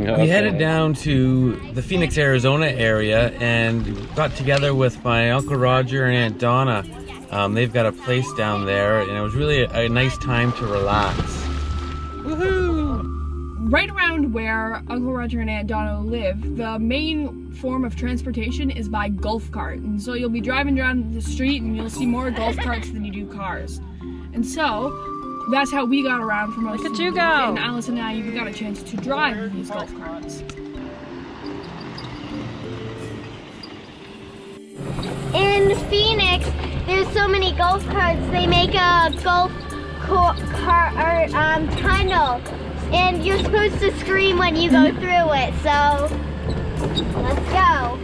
We headed down to the Phoenix, Arizona area and got together with my Uncle Roger and Aunt Donna. They've got a place down there, and it was really a nice time to relax. Woohoo! Right around where Uncle Roger and Aunt Donna live, the main form of transportation is by golf cart. And so you'll be driving down the street and you'll see more golf carts than you do cars. And so that's how we got around for most of the day. And Alice and I even got a chance to drive these golf carts. In Phoenix, there's so many golf carts, they make a golf cart tunnel. And you're supposed to scream when you go through it, so let's go.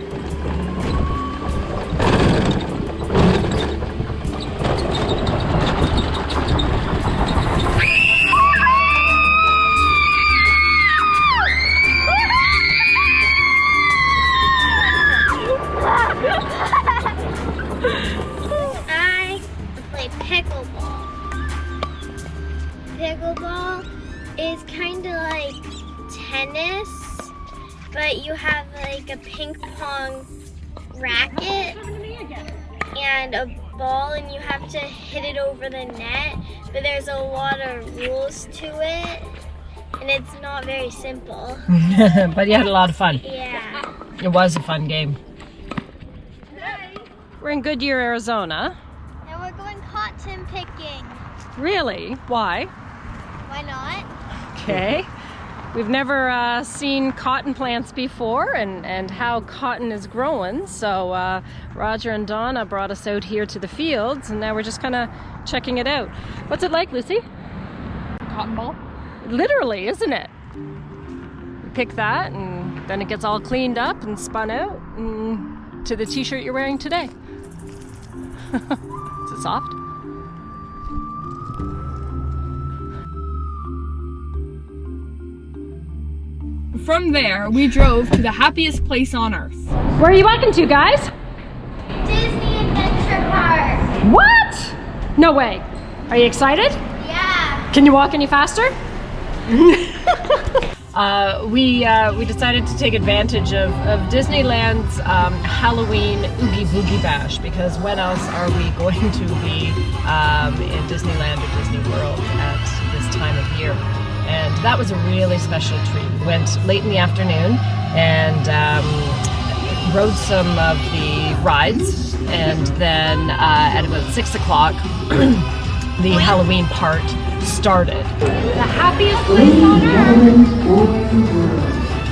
I play pickleball. Pickleball is kind of like tennis, but you have like a ping pong racket and a ball, and you have to hit it over the net, but there's a lot of rules to it, and it's not very simple. But you had a lot of fun. Yeah. It was a fun game. We're in Goodyear, Arizona. And we're going cotton picking. Really? Why? Why not? Okay. We've never seen cotton plants before and how cotton is growing. So Roger and Donna brought us out here to the fields, and now we're just kind of checking it out. What's it like, Lucy? Cotton ball? Literally, isn't it? You pick that, and then it gets all cleaned up and spun out to the t-shirt you're wearing today. Is it soft? From there, we drove to the happiest place on earth. Where are you walking to, guys? Disney Adventure Park. What? No way. Are you excited? Yeah. Can you walk any faster? We decided to take advantage of Disneyland's Halloween Oogie Boogie Bash, because when else are we going to be in Disneyland or Disney World at this time of year? And that was a really special treat. We went late in the afternoon and rode some of the rides, and then at about 6 o'clock the Halloween part started. The happiest place on earth!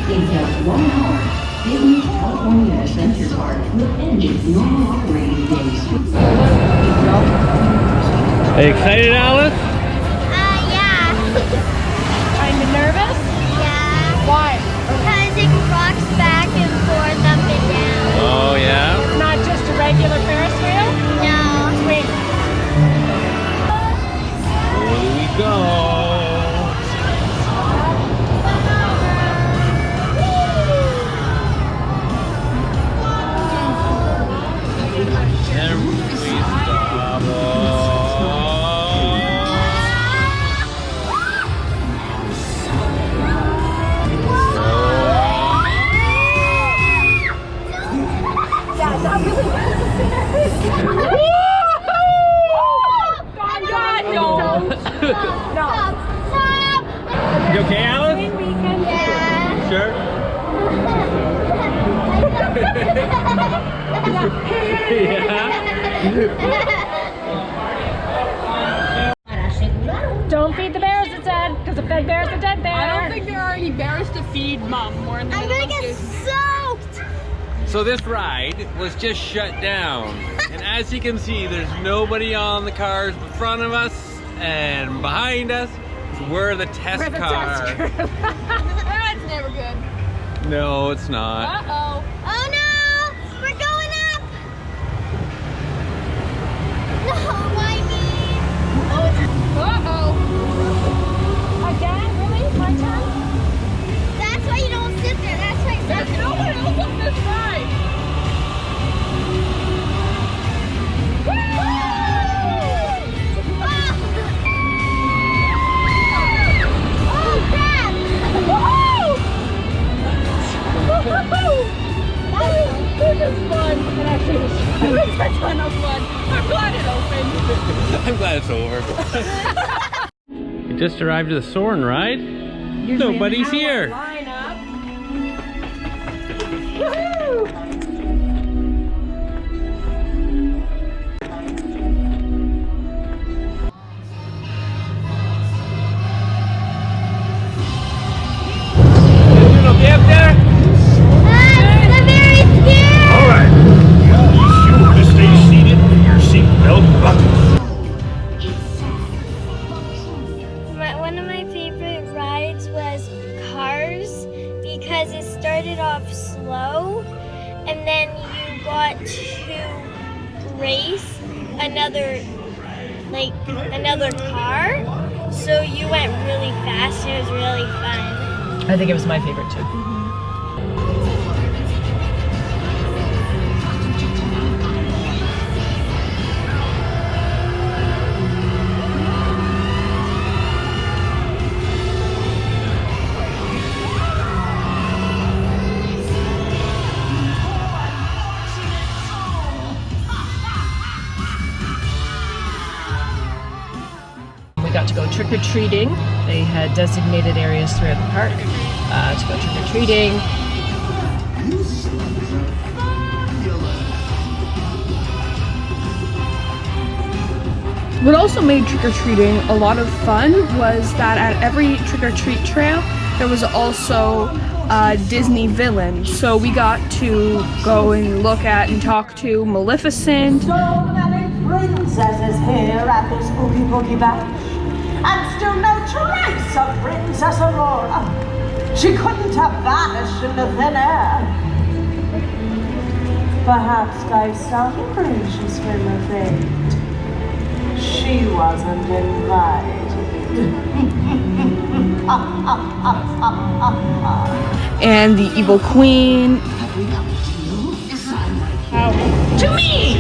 In just 1 hour, Disney's California Adventure Park will end its normal operating days. Are you excited, Alice? Yeah. Kind of nervous? Yeah. Why? Because it rocks back and forth, up and down. Oh, yeah? It's not just a regular Ferris wheel? No. Sweet. Here we go. You okay, Alice? Yeah. Sure? Yeah. Don't feed the bears, it said, because a fed bear is a dead bear. I don't think there are any bears to feed, Mom. We're in the I'm middle gonna of get Disney. soaked. So this ride was just shut down, and as you can see, there's nobody on the cars in front of us and behind us. We're the test car. That's never good. No, it's not. Uh-oh. Oh no! We're going up! No, why me? Uh-oh. Again? Really? My turn? That's why you don't sit there. That's why There's no one else on this ride. Oh crap! I'm glad it opened. I'm glad it's over. We just arrived at the Soarin' ride. Nobody's here. Line up. Okay up there? I'm very scared. All right. Be sure to stay seated with your seatbelt buckles. One of my favorite rides was Cars because it started off slow and then you got to race another car. So you went really fast and it was really fun. I think it was my favorite too. We got to go trick-or-treating. They had designated areas throughout the park to go trick-or-treating. What also made trick-or-treating a lot of fun was that at every trick-or-treat trail, there was also a Disney villain. So we got to go and look at and talk to Maleficent. So many princesses here at this Spooky Boogie Bash, and still no trace of Princess Aurora. She couldn't have vanished into thin air. Perhaps by some gracious whim of fate, she wasn't invited. And the evil queen. To me!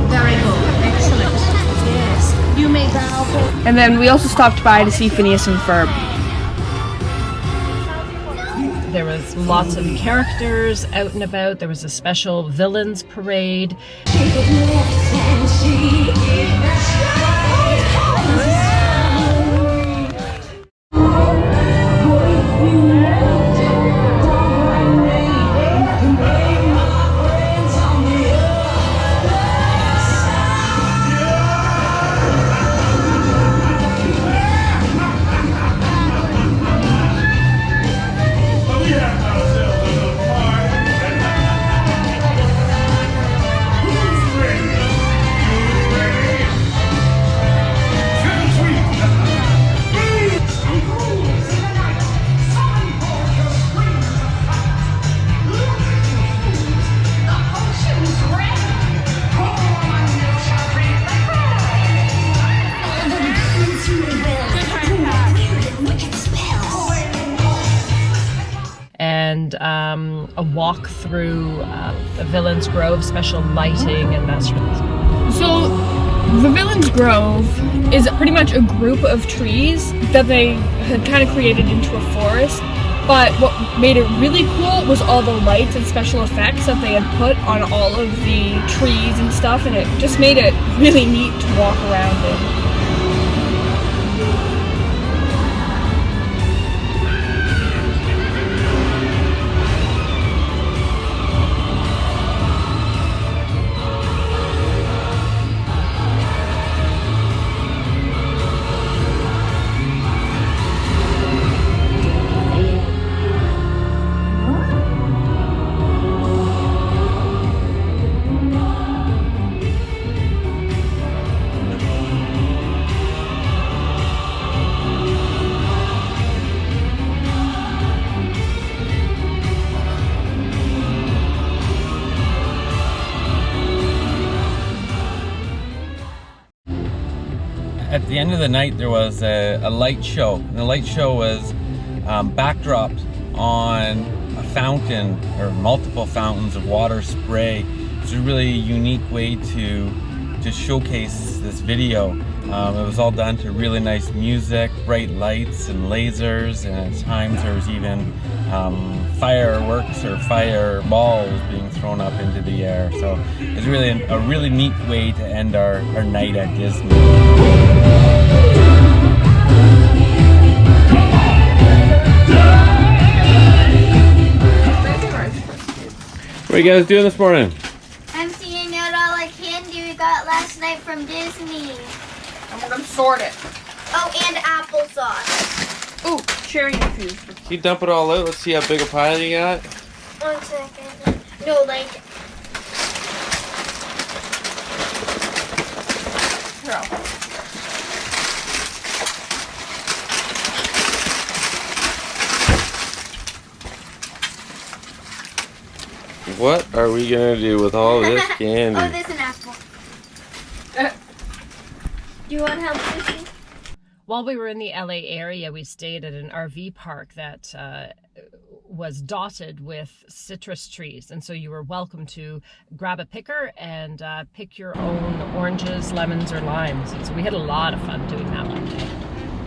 Very good. Excellent. Yes. You may bow for... And then we also stopped by to see Phineas and Ferb. There was lots of characters out and about. There was a special villains parade. And a walk through the Villain's Grove, special lighting and that sort of thing. So the Villain's Grove is pretty much a group of trees that they had kind of created into a forest. But what made it really cool was all the lights and special effects that they had put on all of the trees and stuff, and it just made it really neat to walk around in. At the end of the night, there was a light show. And the light show was backdropped on a fountain or multiple fountains of water spray. It's a really unique way to showcase this video. It was all done to really nice music, bright lights and lasers, and at times there was even fireworks or fireballs being thrown up into the air. So it's really a really neat way to end our night at Disney. What are you guys doing this morning? I'm seeing out all the candy we got last night from Disney. And we're gonna sort it. Oh, and applesauce. Ooh, cherry infused. Can you dump it all out? Let's see how big a pile you got. 1 second. No, like. Here. What are we gonna do with all this candy? Oh, there's an apple. Do you want help, Susie? While we were in the LA area, we stayed at an RV park that was dotted with citrus trees. And so you were welcome to grab a picker and pick your own oranges, lemons, or limes. And so we had a lot of fun doing that one day.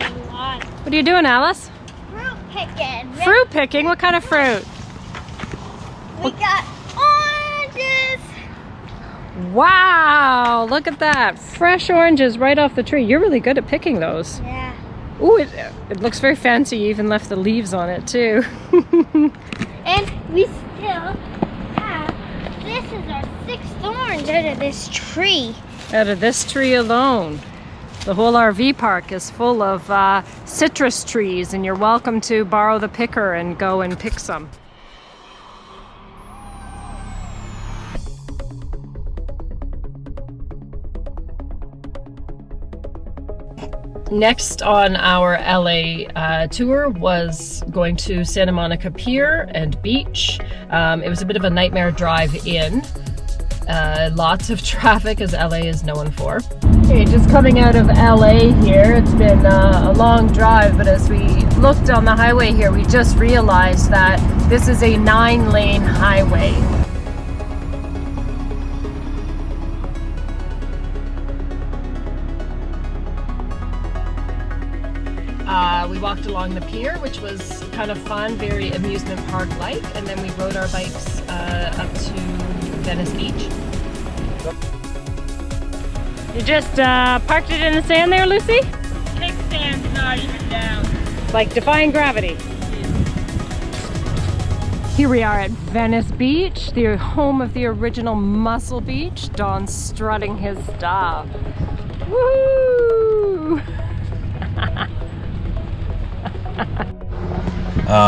A lot. What are you doing, Alice? Fruit picking. Fruit picking? What kind of fruit? We got oranges. Wow, look at that. Fresh oranges right off the tree. You're really good at picking those. Yeah. Ooh, it looks very fancy. You even left the leaves on it too. And we still have, this is our 6th orange out of this tree. Out of this tree alone. The whole RV park is full of citrus trees, and you're welcome to borrow the picker and go and pick some. Next on our LA tour was going to Santa Monica Pier and beach. It was a bit of a nightmare drive in. Lots of traffic, as LA is known for. Okay, just coming out of LA here. It's been a long drive, but as we looked on the highway here, we just realized that this is a 9-lane highway. We walked along the pier, which was kind of fun, very amusement park-like, and then we rode our bikes up to Venice Beach. You just parked it in the sand there, Lucy? Kickstand's not even down. Like defying gravity. Here we are at Venice Beach, the home of the original Muscle Beach. Don's strutting his stuff. Woo!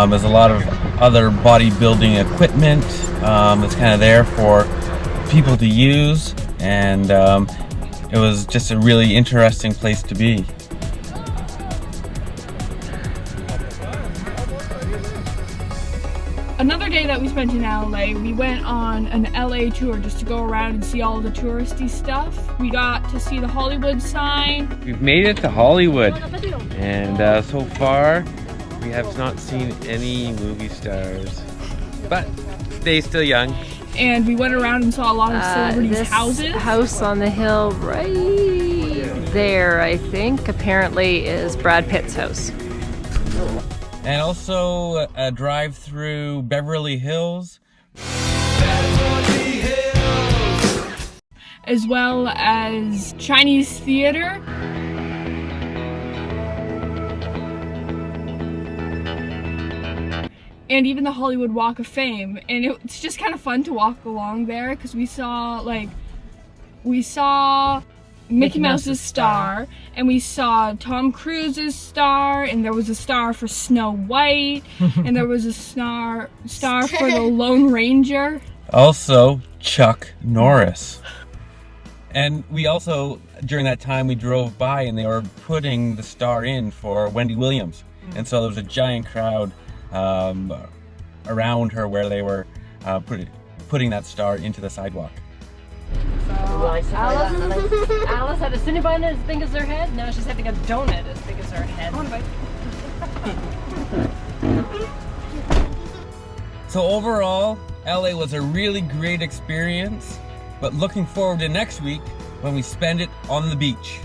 There's a lot of other bodybuilding equipment that's kind of there for people to use, and it was just a really interesting place to be. Another day that we spent in LA, we went on an LA tour just to go around and see all the touristy stuff. We got to see the Hollywood sign. We've made it to Hollywood, and so far we have not seen any movie stars, but they still young. And we went around and saw a lot of celebrities' this houses. House on the hill right there, I think, apparently is Brad Pitt's house. And also a drive through Beverly Hills. As well as Chinese theater. And even the Hollywood Walk of Fame. And it's just kind of fun to walk along there because we saw Mickey Mouse's star, and we saw Tom Cruise's star, and there was a star for Snow White, and there was a star for the Lone Ranger. Also, Chuck Norris. And we also, during that time, we drove by and they were putting the star in for Wendy Williams. And so there was a giant crowd around her where they were putting that star into the sidewalk. Alice had a Cinnabon as big as her head. Now she's having a donut as big as her head. So overall, LA was a really great experience, but looking forward to next week when we spend it on the beach.